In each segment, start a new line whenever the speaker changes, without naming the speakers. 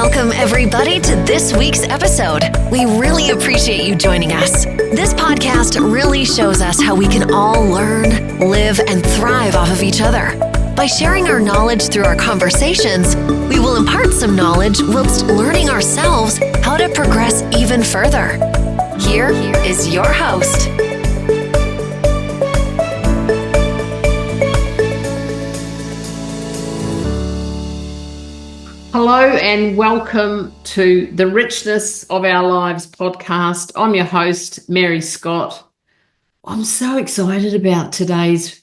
Welcome, everybody, to this week's episode. We really appreciate you joining us. This podcast really shows us how we can all learn, live, and thrive off of each other. By sharing our knowledge through our conversations, we will impart some knowledge whilst learning ourselves how to progress even further. Here is your host.
Hello and welcome to the Richness of Our Lives podcast. I'm your host, Mary Scott. I'm so excited about today's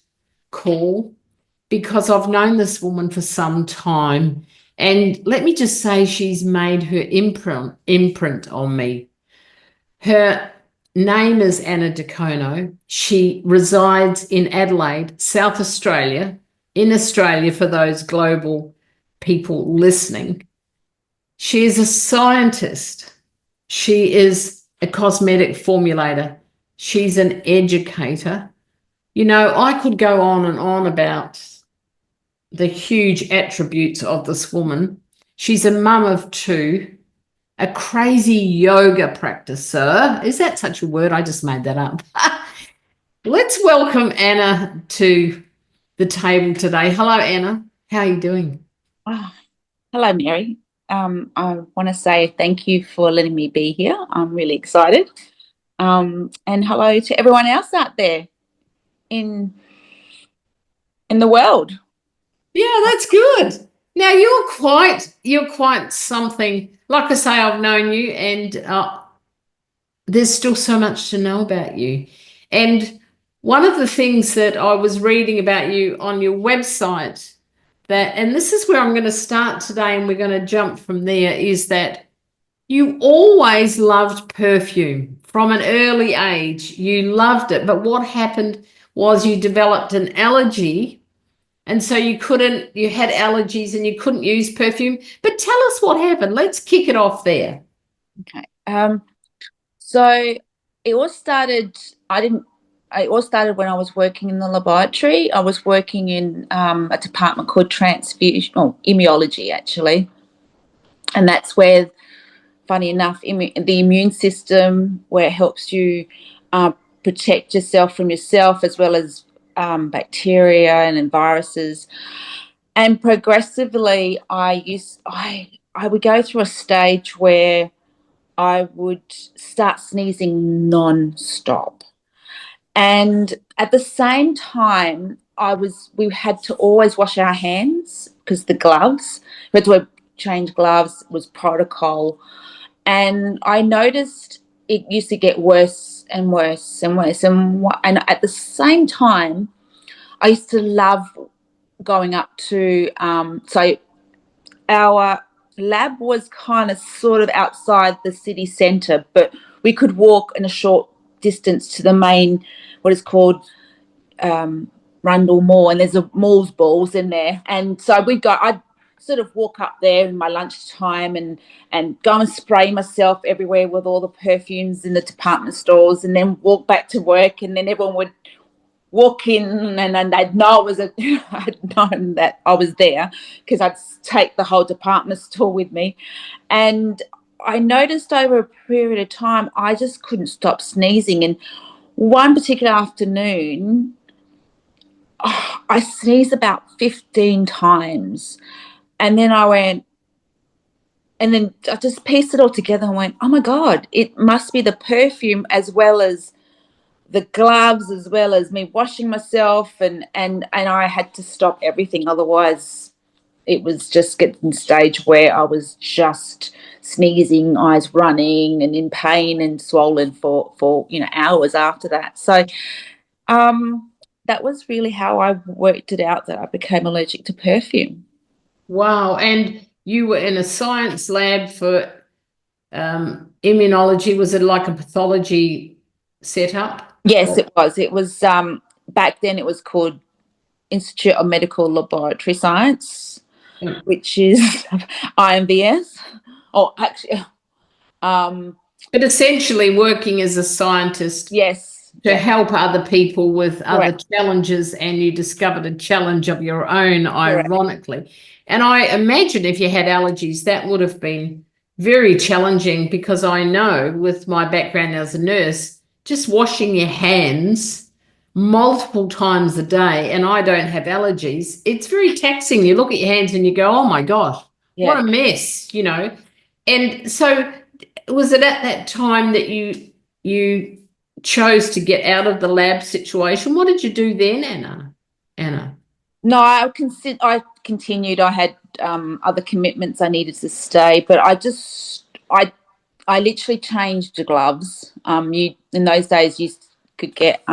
call because I've known this woman for some time, and let me just say she's made her imprint on me. Her name is Conno. She resides in Adelaide, South Australia, in Australia for those global people listening. She is a scientist. She is a cosmetic formulator. She's an educator. You know, I could go on and on about the huge attributes of this woman. She's a mum of two, a crazy yoga practicer. Is that such a word? I just made that up. Let's welcome Anna to the table today. Hello, Anna. How are you doing?
Oh, hello, Mary. I want to say thank you for letting me be here. I'm really excited. And hello to everyone else out there in the world.
Yeah, that's good. Now you're quite something. Like I say, I've known you, and there's still so much to know about you. And one of the things that I was reading about you on your website, and this is where I'm going to start today, and we're going to jump from there, is that you always loved perfume from an early age. You loved it, but what happened was you developed an allergy, and so you had allergies and you couldn't use perfume. But tell us what happened. Let's kick it off there.
Okay. So it all started, when I was working in the laboratory. I was working in a department called immunology, actually. And that's where, funny enough, the immune system, where it helps you protect yourself from yourself, as well as bacteria and viruses. And progressively, I would go through a stage where I would start sneezing non-stop. And at the same time, we had to always wash our hands because we had to change gloves, was protocol. And I noticed it used to get worse and worse and worse. And at the same time, I used to love going up to, so our lab was kind of sort of outside the city centre, but we could walk in a short distance to the main, what is called Rundle Mall, and there's a Mall's balls in there. And so I'd sort of walk up there in my lunchtime and go and spray myself everywhere with all the perfumes in the department stores, and then walk back to work, and then everyone would walk in and they'd know I'd known that I was there because I'd take the whole department store with me. And I noticed over a period of time I just couldn't stop sneezing. And one particular afternoon, I sneezed about 15 times. And then I just pieced it all together and went, oh, my God, it must be the perfume as well as the gloves, as well as me washing myself. And I had to stop everything. Otherwise, it was just getting to the stage where I was just sneezing, eyes running and in pain and swollen for hours after that. So that was really how I worked it out, that I became allergic to perfume.
Wow. And you were in a science lab for immunology. Was it like a pathology setup?
Yes, it was. It was back then it was called Institute of Medical Laboratory Science, which is IMVS. Oh, actually,
but essentially working as a scientist.
Yes.
To help other people with other
Correct.
challenges, and you discovered a challenge of your own,
Correct.
ironically. And I imagine if you had allergies, that would have been very challenging, because I know with my background as a nurse, just washing your hands multiple times a day, and I don't have allergies, it's very taxing. You look at your hands and you go, oh my gosh, what a mess, you know. And so was it at that time that you chose to get out of the lab situation? What did you do then, Anna?
No, I continued. I had other commitments I needed to stay, but I literally changed the gloves. You in those days you could get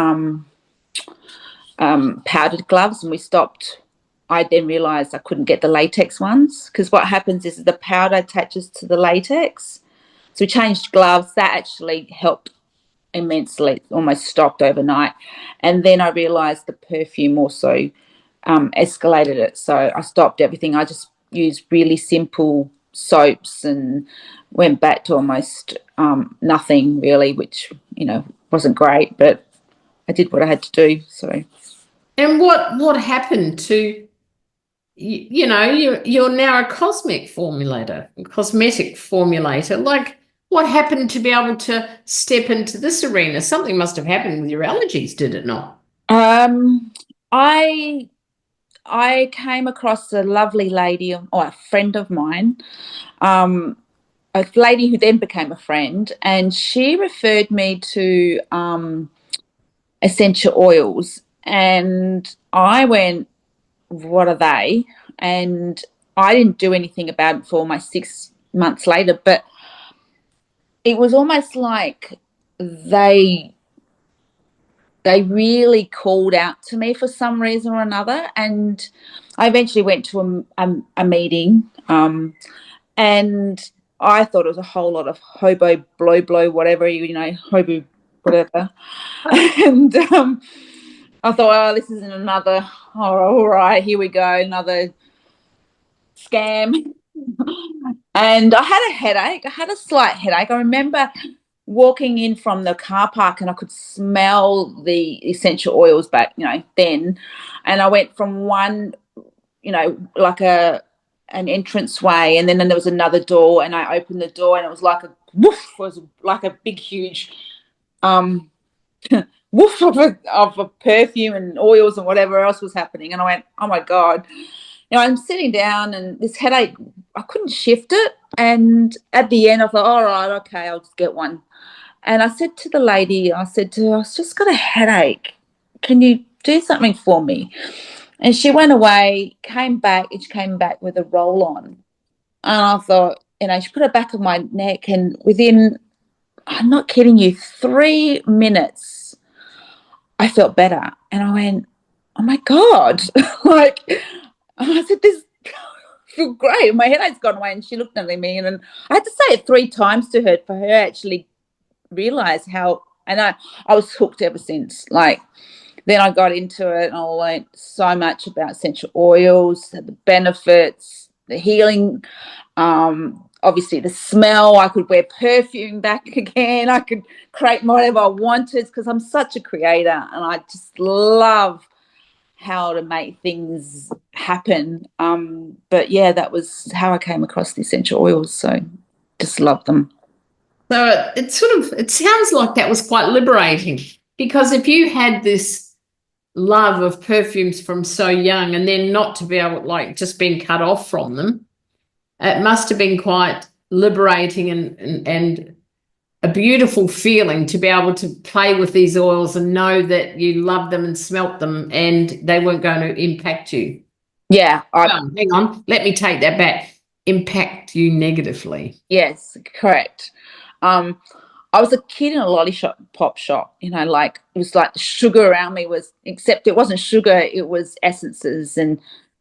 powdered gloves, and we stopped. I then realised I couldn't get the latex ones, because what happens is the powder attaches to the latex. So we changed gloves. That actually helped immensely. Almost stopped overnight. And then I realised the perfume also escalated it. So I stopped everything. I just used really simple soaps and went back to almost nothing really, which, you know, wasn't great, but I did what I had to do. So.
And what happened to you know, you're now a cosmetic formulator. Like, what happened to be able to step into this arena? Something must have happened with your allergies, did it not?
I came across a lovely lady, or a friend of mine, a lady who then became a friend, and she referred me to essential oils, and I went, what are they? And I didn't do anything about it for almost 6 months later, but it was almost like they really called out to me for some reason or another. And I eventually went to a meeting, and I thought it was a whole lot of hobo blow, whatever, you know, hobo whatever. And I thought, oh, this isn't another, oh, all right, here we go, another scam. And I had a headache. I had a slight headache. I remember walking in from the car park, and I could smell the essential oils back, you know, then. And I went from one, you know, like an entrance way, and then there was another door, and I opened the door, and it was like a woof, was like a big, huge woof of a perfume and oils and whatever else was happening. And I went, oh my God. You know, I'm sitting down, and this headache, I couldn't shift it. And at the end, I thought, all right, okay, I'll just get one. And I said to the lady, I've just got a headache. Can you do something for me? And she went away, came back, and she came back with a roll-on. And I thought, you know, she put it back of my neck, and within, I'm not kidding you, 3 minutes, I felt better. And I went, oh my God. Like, I said, this feel great. My headache's gone away. And she looked at me, and I had to say it 3 times to her for her to actually realize how, and I was hooked ever since. Like, then I got into it, and I learned so much about essential oils, the benefits, the healing, obviously the smell. I could wear perfume back again. I could create whatever I wanted, because I'm such a creator, and I just love how to make things happen. But yeah, that was how I came across the essential oils. So just love them.
So it sounds like that was quite liberating, because if you had this love of perfumes from so young, and then not to be able, like, just being cut off from them, it must have been quite liberating and a beautiful feeling to be able to play with these oils and know that you loved them and smelt them, and they weren't going to impact you.
Yeah.
Hang on. Let me take that back. Impact you negatively.
Yes, correct. I was a kid in a lollipop shop, you know, like, it was like the sugar around me was, except it wasn't sugar, it was essences and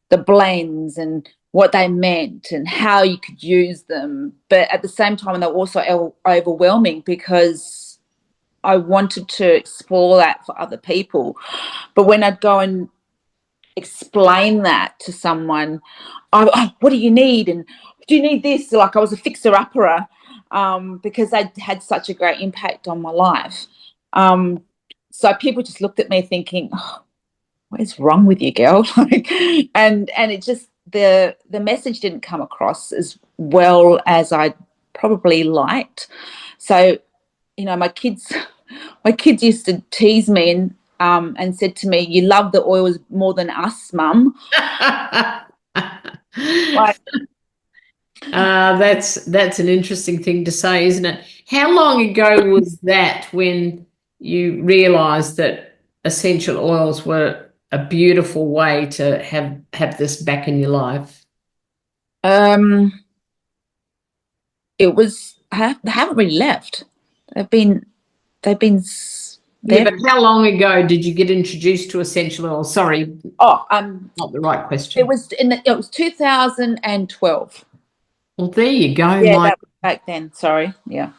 the blends and what they meant and how you could use them. But at the same time, they were also overwhelming, because I wanted to explore that for other people. But when I'd go and explain that to someone, what do you need? And do you need this? Like, I was a fixer-upper, because they had such a great impact on my life. So people just looked at me thinking, oh, what is wrong with you, girl? Like, and it just, the message didn't come across as well as I probably liked. So, you know, my kids used to tease me and said to me, "You love the oils more than us, Mum." Like,
That's an interesting thing to say, isn't it? How long ago was that when you realized that essential oils were a beautiful way to have this back in your life?
it was, they haven't really left. They've been
Yeah,
there.
but how long ago did you get introduced to essential oils? Sorry, not the right question.
It was 2012.
Well, there you go,
Yeah,
Mike.
that was back then. Sorry. Yeah.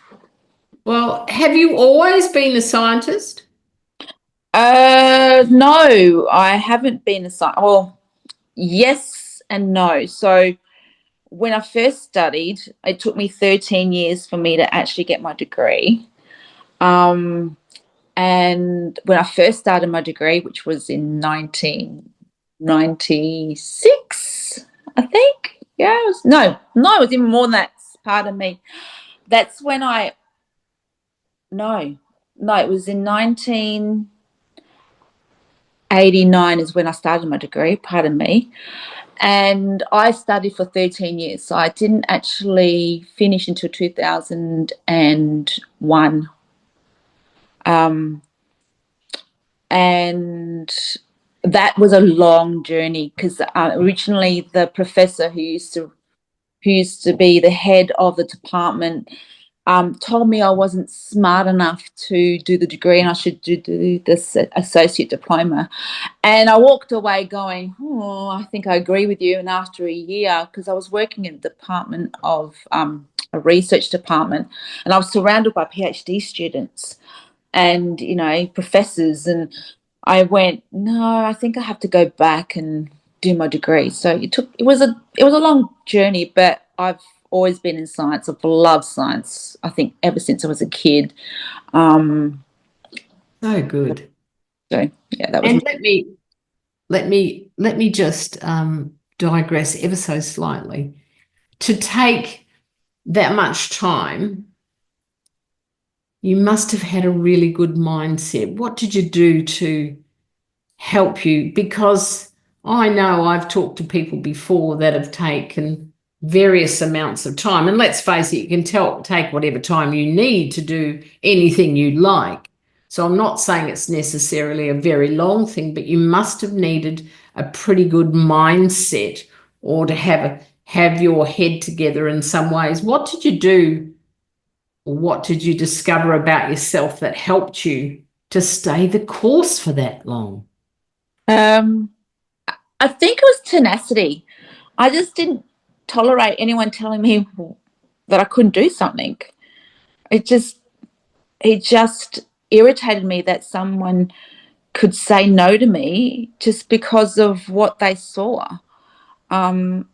Well, have you always been a scientist?
No, I haven't been a scientist. Well, yes and no. So when I first studied, it took me 13 years for me to actually get my degree. And when I first started my degree, which was in 1996, I think. Yeah, it was, it was even more than that. Pardon me. That's when it was in 1989 is when I started my degree, pardon me. And I studied for 13 years. So I didn't actually finish until 2001. And that was a long journey because originally the professor who used to be the head of the department told me I wasn't smart enough to do the degree and I should do this associate diploma. And I walked away going, oh, I think I agree with you. And after a year, because I was working in the department of a research department, and I was surrounded by PhD students and, you know, professors, and I went, no, I think I have to go back and do my degree. So it was a long journey, but I've always been in science. I've loved science, I think, ever since I was a kid.
So good.
So yeah, that was.
And let me just digress ever so slightly. To take that much time, you must have had a really good mindset. What did you do to help you? Because I know I've talked to people before that have taken various amounts of time. And let's face it, you can take whatever time you need to do anything you like. So I'm not saying it's necessarily a very long thing, but you must have needed a pretty good mindset or to have your head together in some ways. What did you do? What did you discover about yourself that helped you to stay the course for that long?
I think it was tenacity. I just didn't tolerate anyone telling me that I couldn't do something. It just irritated me that someone could say no to me just because of what they saw. And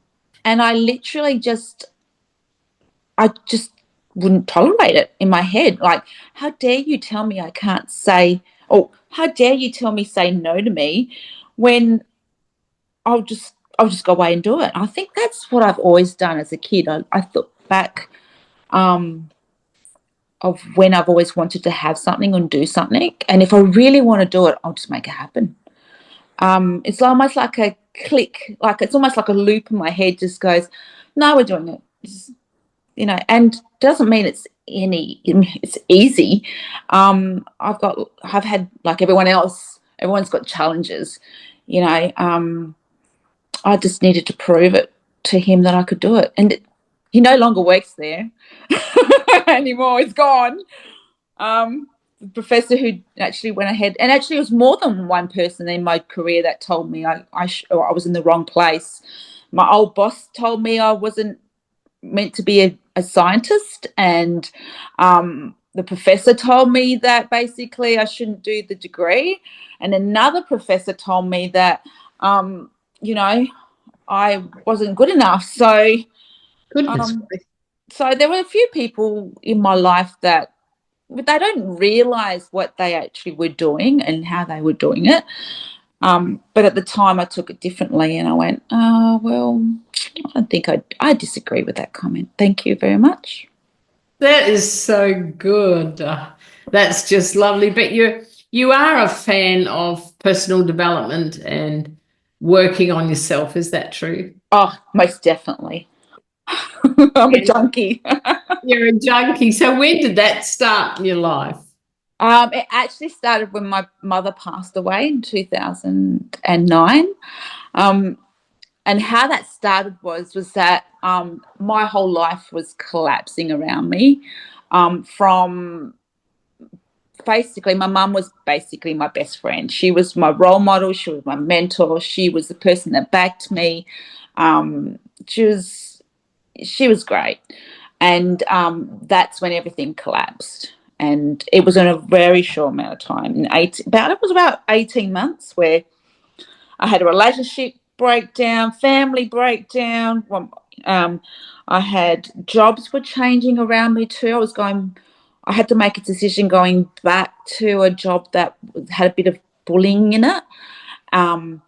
I literally I just wouldn't tolerate it in my head. Like, how dare you tell me I can't say, or how dare you tell me say no to me when I'll just go away and do it. I think that's what I've always done as a kid. I thought back of when I've always wanted to have something and do something, and if I really want to do it, I'll just make it happen. It's almost like a click, like it's almost like a loop in my head just goes, no, we're doing it. You know, and doesn't mean it's easy. I've had, like everyone else, everyone's got challenges, you know. I just needed to prove it to him that I could do it. And he no longer works there anymore. He's gone. The professor who actually went ahead, and actually it was more than one person in my career that told me I was in the wrong place. My old boss told me I wasn't meant to be a scientist, and the professor told me that basically I shouldn't do the degree, and another professor told me that you know, I wasn't good enough. So
Goodness.
so there were a few people in my life that they don't realize what they actually were doing and how they were doing it. But at the time I took it differently and I went, oh, well, I don't think I disagree with that comment. Thank you very much.
That is so good. That's just lovely. But you are a fan of personal development and working on yourself. Is that true?
Oh, most definitely. I'm a junkie.
You're a junkie. So when did that start in your life?
It actually started when my mother passed away in 2009. And how that started was that my whole life was collapsing around me. From basically, my mum was basically my best friend. She was my role model. She was my mentor. She was the person that backed me. She was great. And that's when everything collapsed. And it was in a very short amount of time. It was about 18 months where I had a relationship breakdown, family breakdown. I had jobs were changing around me too. I had to make a decision going back to a job that had a bit of bullying in it. And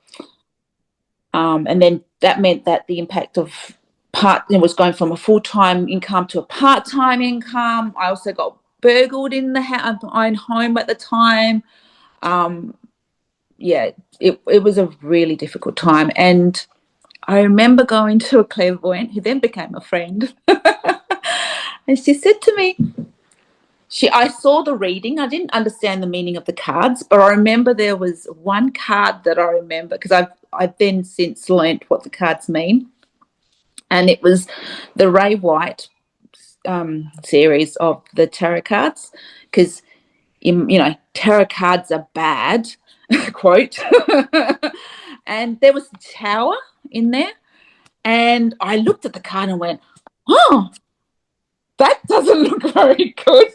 then that meant that the impact of was going from a full-time income to a part-time income. I also got burgled in my own home at the time. It was a really difficult time. And I remember going to a clairvoyant who then became a friend. And she said to me, I saw the reading. I didn't understand the meaning of the cards, but I remember there was one card that I remember because I've then since learnt what the cards mean. And it was the Ray White series of the tarot cards because, tarot cards are bad, quote. And there was a tower in there. And I looked at the card and went, oh, that doesn't look very good.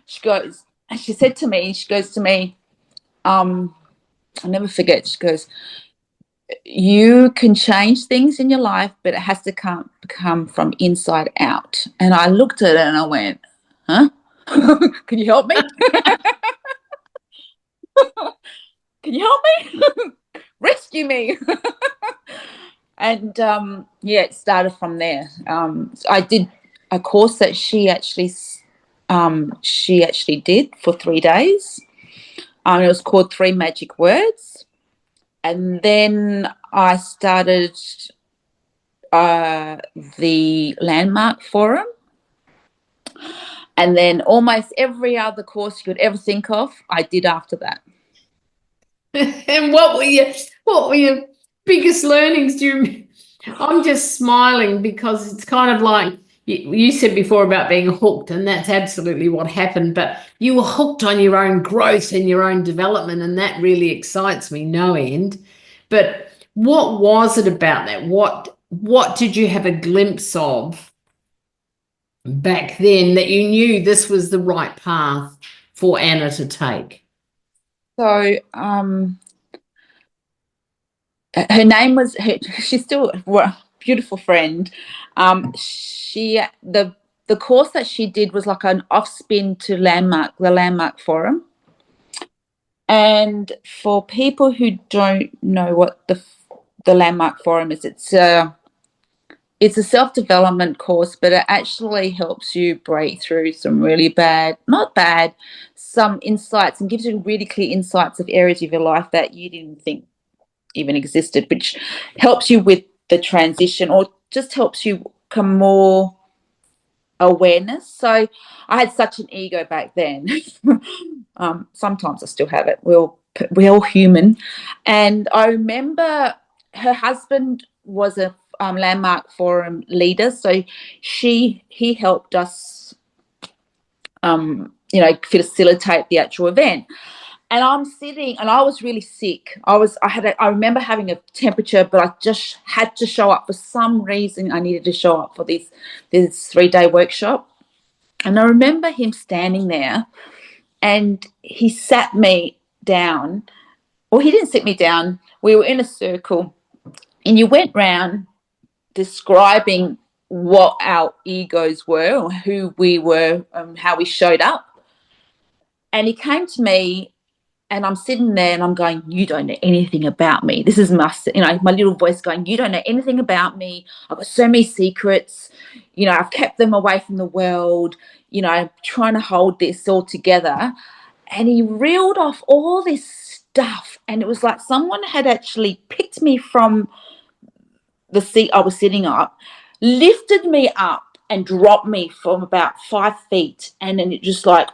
She said to me, I'll never forget, she goes, you can change things in your life, but it has to come from inside out. And I looked at it and I went, huh? Can you help me? Can you help me? Rescue me. And it started from there. I did a course that she actually did for 3 days. It was called 3 Magic Words. And then I started the Landmark Forum. And then almost every other course you could ever think of, I did after that.
And what were your biggest learnings? I'm just smiling because it's kind of like you said before about being hooked, and that's absolutely what happened. But you were hooked on your own growth and your own development, and that really excites me no end. But what was it about that? What did you have a glimpse of back then that you knew this was the right path for Anna to take?
So her name was, she's still a beautiful friend. The course that she did was like an off-spin to the Landmark Forum. And for people who don't know what the Landmark Forum is, it's a self-development course, but it actually helps you break through some really some insights, and gives you really clear insights of areas of your life that you didn't think even existed, which helps you with the transition or just helps you become more awareness. So I had such an ego back then. Sometimes I still have it. We're all human. And I remember her husband was a Landmark Forum leader, so he helped us facilitate the actual event. And I'm sitting, and I was really sick. I remember having a temperature, but I just had to show up for some reason. I needed to show up for this 3-day workshop. And I remember him standing there, and he sat me down. Well, he didn't sit me down. We were in a circle, and you went round describing what our egos were, or who we were, how we showed up. And he came to me, and I'm sitting there and I'm going, you don't know anything about me. This is my little voice going, you don't know anything about me. I've got so many secrets. I've kept them away from the world. I'm trying to hold this all together. And he reeled off all this stuff. And it was like someone had actually picked me from the seat I was sitting up, lifted me up and dropped me from about 5 feet. And then it just like,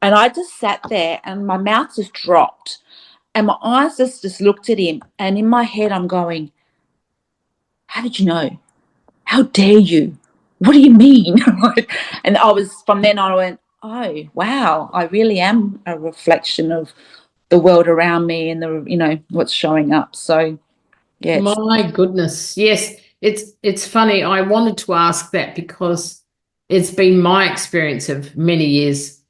and I just sat there and my mouth just dropped and my eyes just looked at him. And in my head, I'm going, how did you know? How dare you? What do you mean? And from then on, I went, oh, wow, I really am a reflection of the world around me and what's showing up. So, yeah.
My goodness. Yes. It's funny. I wanted to ask that because it's been my experience of many years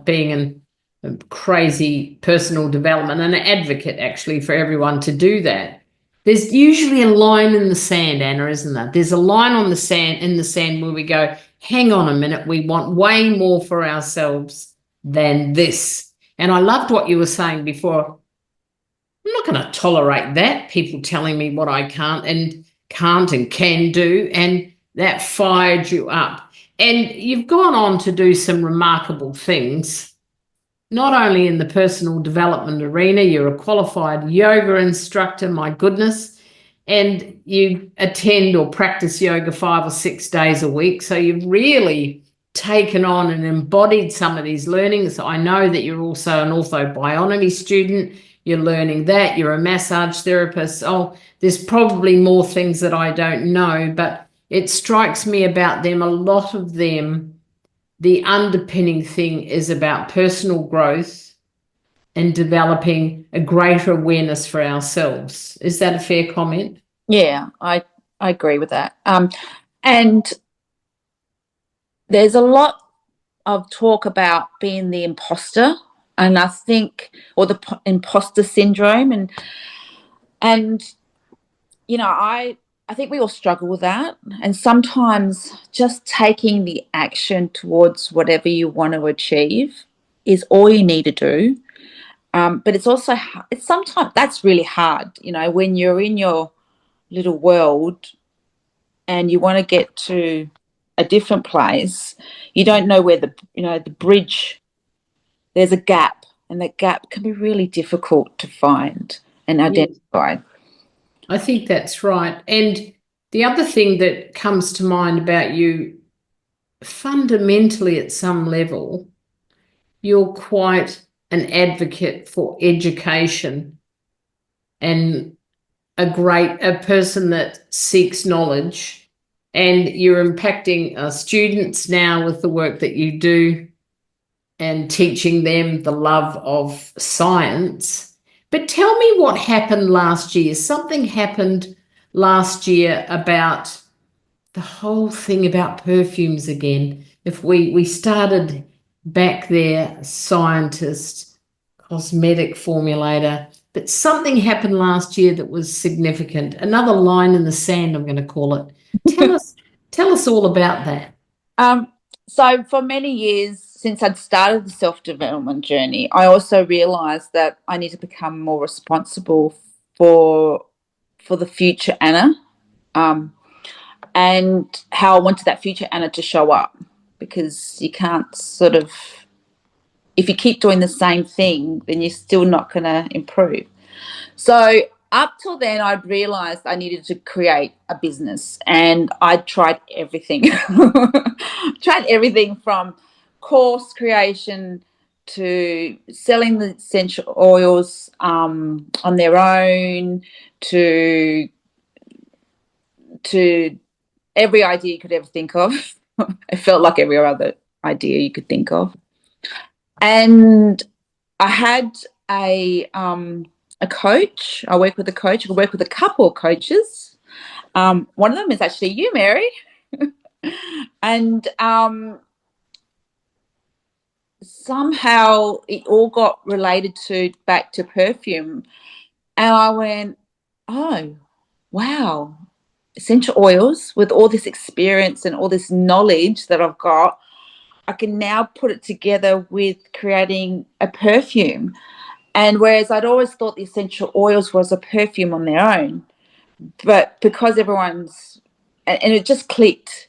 being in crazy personal development and an advocate actually for everyone to do that. There's usually a line in the sand, Anna, isn't there? There's a line in the sand where we go, hang on a minute, we want way more for ourselves than this. And I loved what you were saying before. I'm not going to tolerate that, people telling me what I can't and can do, and that fired you up. And you've gone on to do some remarkable things, not only in the personal development arena, you're a qualified yoga instructor, my goodness, and you attend or practice yoga 5 or 6 days a week. So you've really taken on and embodied some of these learnings. I know that you're also an orthobionomy student. You're learning that. You're a massage therapist. Oh, there's probably more things that I don't know, but it strikes me about them, a lot of them, the underpinning thing is about personal growth and developing a greater awareness for ourselves. Is that a fair comment?
Yeah, I agree with that. And there's a lot of talk about being the imposter, and I think, or the imposter syndrome, and I think we all struggle with that. And sometimes just taking the action towards whatever you want to achieve is all you need to do. But it's sometimes that's really hard, when you're in your little world and you want to get to a different place, you don't know where the bridge, there's a gap, and that gap can be really difficult to find and identify.
Yes, I think that's right. And the other thing that comes to mind about you, fundamentally at some level, you're quite an advocate for education and a person that seeks knowledge, and you're impacting students now with the work that you do and teaching them the love of science. But tell me what happened last year. Something happened last year about the whole thing about perfumes again. If we started back there, scientist, cosmetic formulator, but something happened last year that was significant. Another line in the sand, I'm going to call it. Tell us all about that.
So for many years, since I'd started the self-development journey, I also realised that I need to become more responsible for the future Anna, and how I wanted that future Anna to show up, because you can't if you keep doing the same thing, then you're still not going to improve. So up till then, I'd realised I needed to create a business, and I'd tried everything. Tried everything from course creation to selling the essential oils on their own, to every idea you could ever think of. It felt like every other idea you could think of. And I had a coach. I work with a coach. I work with a couple of coaches. One of them is actually you, Mary. And somehow it all got related back to perfume. And I went, oh, wow, essential oils, with all this experience and all this knowledge that I've got, can now put it together with creating a perfume. And whereas I'd always thought the essential oils was a perfume on their own, but because and it just clicked,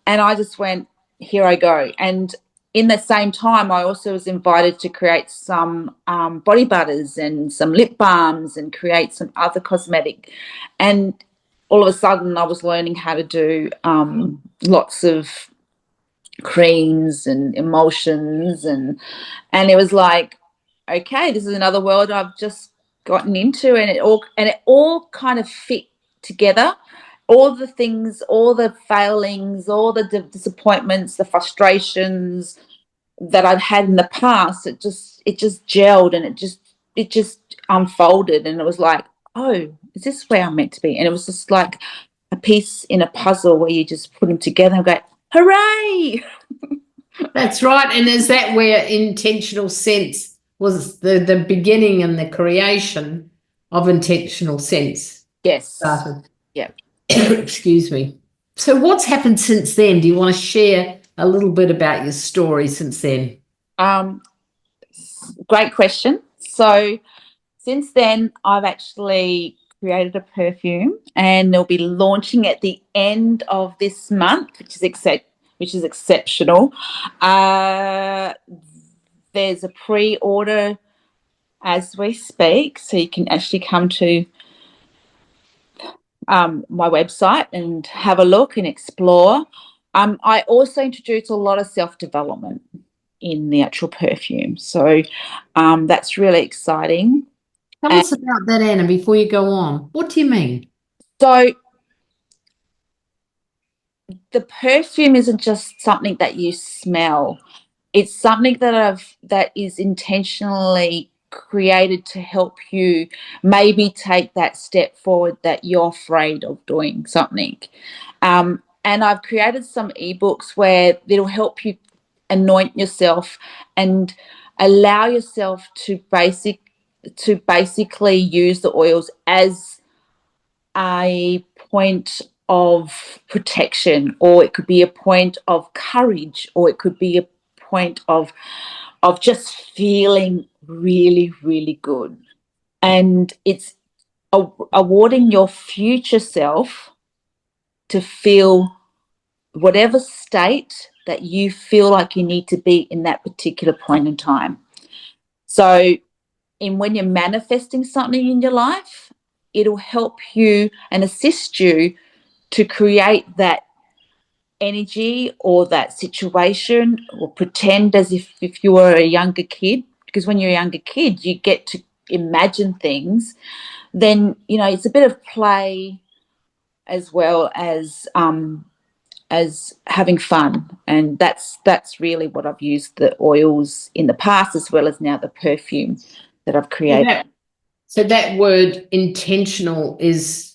and I just went, here I go. And in the same time, I also was invited to create some body butters and some lip balms and create some other cosmetic. And all of a sudden, I was learning how to do lots of creams and emulsions, and it was like, okay, this is another world I've just gotten into, and it all kind of fit together. All the things, all the failings, all the disappointments, the frustrations that I'd had in the past, it just gelled, and it just unfolded, and it was like, oh, is this where I'm meant to be? And it was just like a piece in a puzzle where you just put them together and go, hooray!
That's right. And is that where intentional sense was the beginning and the creation of intentional sense?
Yes.
Started.
Yeah.
Excuse me. So what's happened since then? Do you want to share a little bit about your story since then?
Great question. So since then, I've actually created a perfume, and they'll be launching at the end of this month, which is exceptional. There's a pre-order as we speak, so you can actually come to my website and have a look and explore. I also introduce a lot of self-development in the actual perfume, so that's really exciting.
Tell us about that, Anna, before you go on. What do you mean?
So the perfume isn't just something that you smell. It's something that is intentionally created to help you maybe take that step forward that you're afraid of doing something. And I've created some ebooks where it'll help you anoint yourself and allow yourself to basically use the oils as a point of protection, or it could be a point of courage, or it could be a point of just feeling really, really good. And it's awarding your future self to feel whatever state that you feel like you need to be in that particular point in time. So when you're manifesting something in your life, it'll help you and assist you to create that energy or that situation, or pretend as if you were a younger kid, because when you're a younger kid, you get to imagine things. Then, it's a bit of play as well as having fun. And that's really what I've used the oils in the past, as well as now the perfume that I've created.
So that word intentional is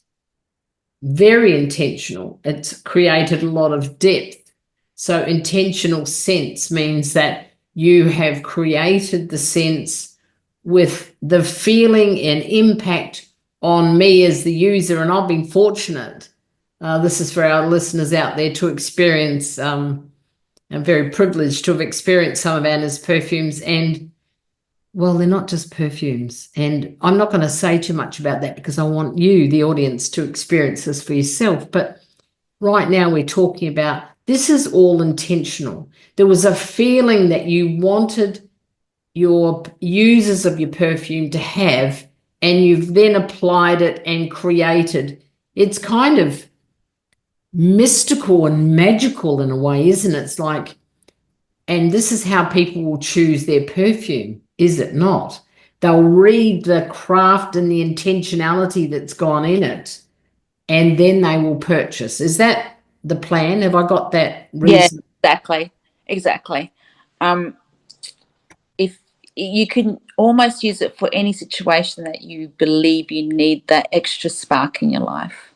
very intentional. It's created a lot of depth. So intentional sense means that you have created the sense with the feeling and impact on me as the user. And I've been fortunate. This is for our listeners out there to experience. I'm very privileged to have experienced some of Anna's perfumes, and well, they're not just perfumes. And I'm not going to say too much about that because I want you, the audience, to experience this for yourself. But right now we're talking about this is all intentional. There was a feeling that you wanted your users of your perfume to have, and you've then applied it and created. It's kind of mystical and magical in a way, isn't it? It's like, and this is how people will choose their perfume, is it not? They'll read the craft and the intentionality that's gone in it, and then they will purchase. Is that the plan? Have I got that reason?
Yeah, exactly. If you can almost use it for any situation that you believe you need that extra spark in your life.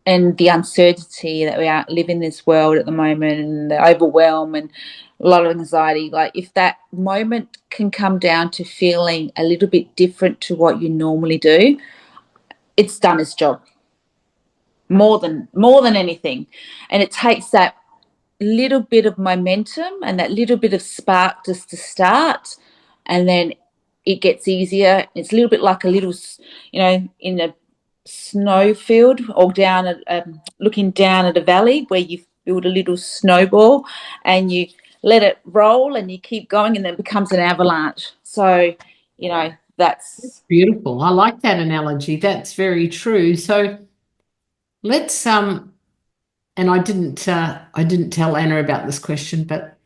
And the uncertainty that we live in this world at the moment, and the overwhelm and a lot of anxiety, like if that moment can come down to feeling a little bit different to what you normally do, it's done its job. more than anything. And it takes that little bit of momentum and that little bit of spark just to start, and then it gets easier. It's a little bit like a little, in a snow field or looking down at a valley where you build a little snowball and you let it roll and you keep going, and then it becomes an avalanche. So, that's
Beautiful. I like that analogy. That's very true. So let's and I didn't tell Anna about this question, but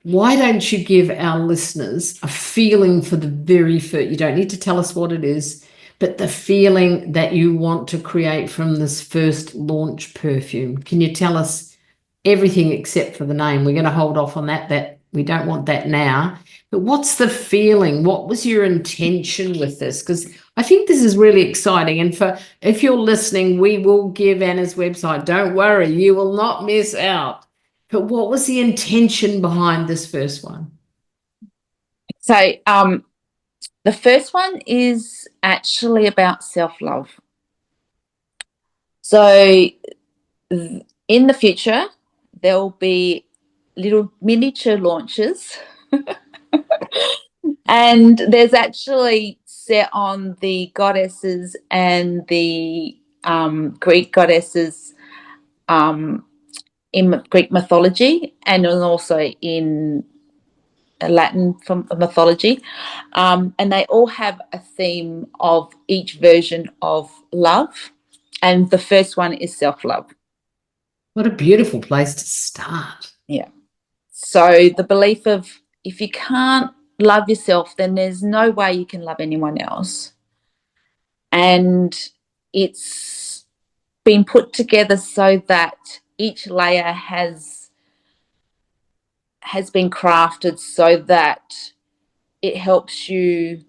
why don't you give our listeners a feeling for the very first, you don't need to tell us what it is, but the feeling that you want to create from this first launch perfume. Can you tell us everything except for the name? We're going to hold off on that we don't want that now. But what's the feeling? What was your intention with this? Because I think this is really exciting. And if you're listening, we will give Anna's website. Don't worry, you will not miss out. But what was the intention behind this first one?
so. The first one is actually about self-love. So in the future, there will be little miniature launches. And there's actually set on the goddesses and the Greek goddesses in Greek mythology, and also in Latin mythology, and they all have a theme of each version of love, and the first one is self-love.
What a beautiful place to start.
Yeah. So the belief of, if you can't love yourself, then there's no way you can love anyone else. And it's been put together so that each layer has been crafted so that it helps you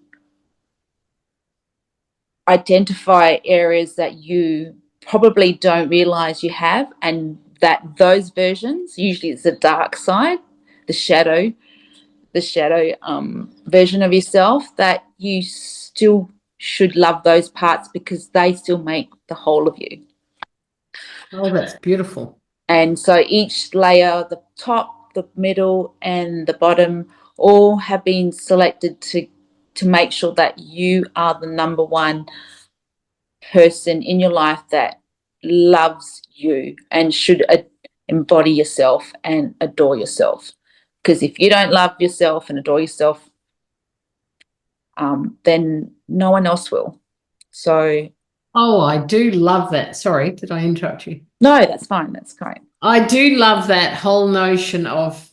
identify areas that you probably don't realize you have, and that those versions, usually it's the dark side, the shadow version of yourself, that you still should love those parts because they still make the whole of you.
Oh, that's beautiful.
And so each layer, the top, the middle, and the bottom, all have been selected to make sure that you are the number one person in your life that loves you and should embody yourself and adore yourself. Because if you don't love yourself and adore yourself, then no one else will. So.
Oh, I do love that. Sorry, did I interrupt you?
No, that's fine. That's great.
I do love that whole notion of,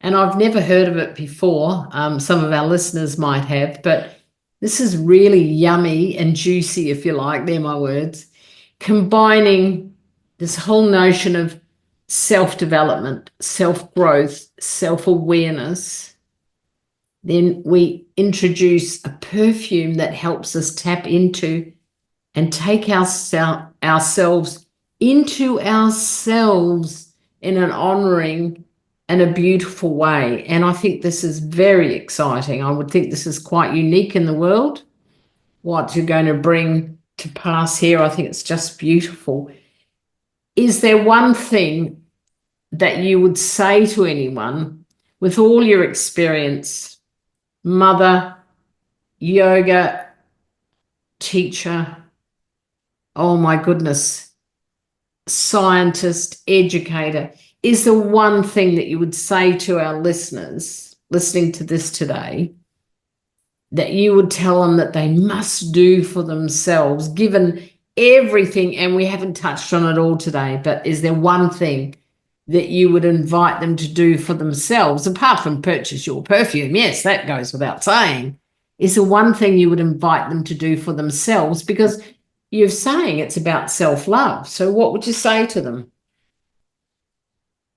and I've never heard of it before. Some of our listeners might have, but this is really yummy and juicy, if you like. They're my words. Combining this whole notion of self-development, self-growth, self-awareness. Then we introduce a perfume that helps us tap into and take ourselves into ourselves in an honoring and a beautiful way. And I think this is very exciting. I would think this is quite unique in the world, what you're going to bring to pass here. I think it's just beautiful. Is there one thing that you would say to anyone with all your experience, mother, yoga, teacher, oh my goodness, scientist, educator, is there one thing that you would say to our listeners listening to this today that you would tell them that they must do for themselves, given everything? And we haven't touched on it all today, but is there one thing that you would invite them to do for themselves, apart from purchase your perfume? Yes, that goes without saying. Is there one thing you would invite them to do for themselves? Because you're saying it's about self-love. So what would you say to them?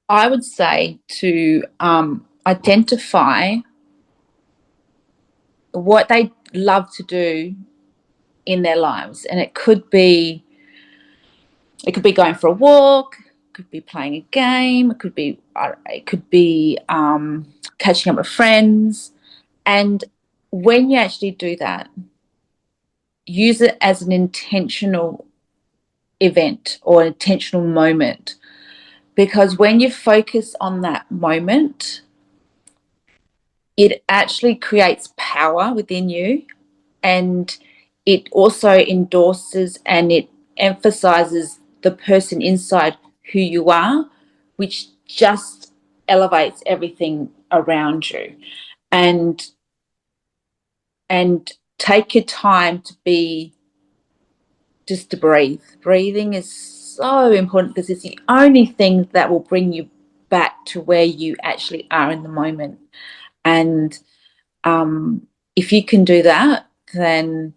I would say to identify what they love to do in their lives. And it could be going for a walk, it could be playing a game, it could be catching up with friends. And when you actually do that, use it as an intentional event or intentional moment, because when you focus on that moment, it actually creates power within you, and it also endorses and it emphasizes the person inside who you are, which just elevates everything around you. And take your time to breathe. Breathing is so important because it's the only thing that will bring you back to where you actually are in the moment. And if you can do that, then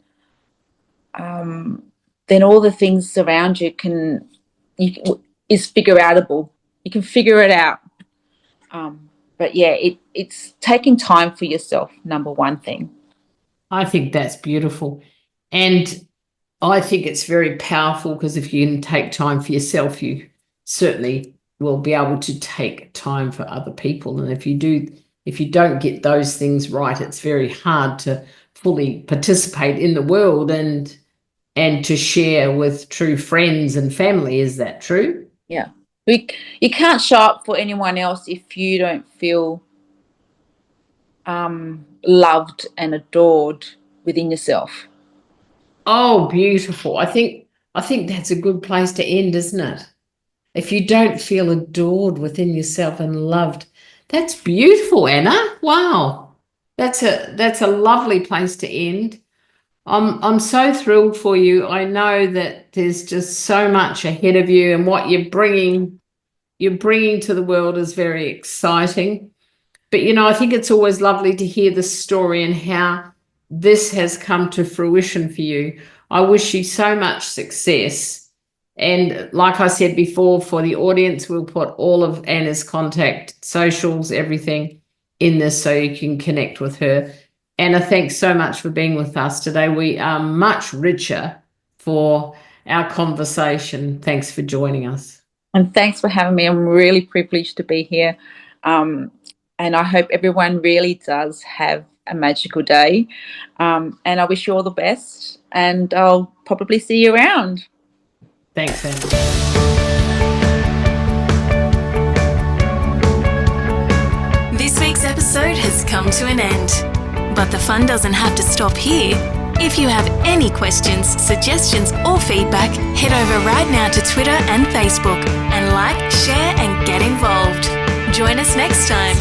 all the things around you is figure outable. You can figure it out. But yeah, it's taking time for yourself, number one thing.
I think that's beautiful. And I think it's very powerful because if you can take time for yourself, you certainly will be able to take time for other people. And if you don't get those things right, it's very hard to fully participate in the world and to share with true friends and family. Is that true?
Yeah. You can't show up for anyone else if you don't feel loved and adored within yourself.
Oh, beautiful. I think that's a good place to end, isn't it? If you don't feel adored within yourself and loved, that's beautiful, Anna. Wow. That's a lovely place to end. I'm so thrilled for you. I know that there's just so much ahead of you, and what you're bringing to the world is very exciting. But, I think it's always lovely to hear the story and how this has come to fruition for you. I wish you so much success. And like I said before, for the audience, we'll put all of Anna's contact, socials, everything in this so you can connect with her. Anna, thanks so much for being with us today. We are much richer for our conversation. Thanks for joining us.
And thanks for having me. I'm really privileged to be here. And I hope everyone really does have a magical day. And I wish you all the best. And I'll probably see you around.
Thanks, Anna.
This week's episode has come to an end. But the fun doesn't have to stop here. If you have any questions, suggestions, or feedback, head over right now to Twitter and Facebook and like, share, and get involved. Join us next time.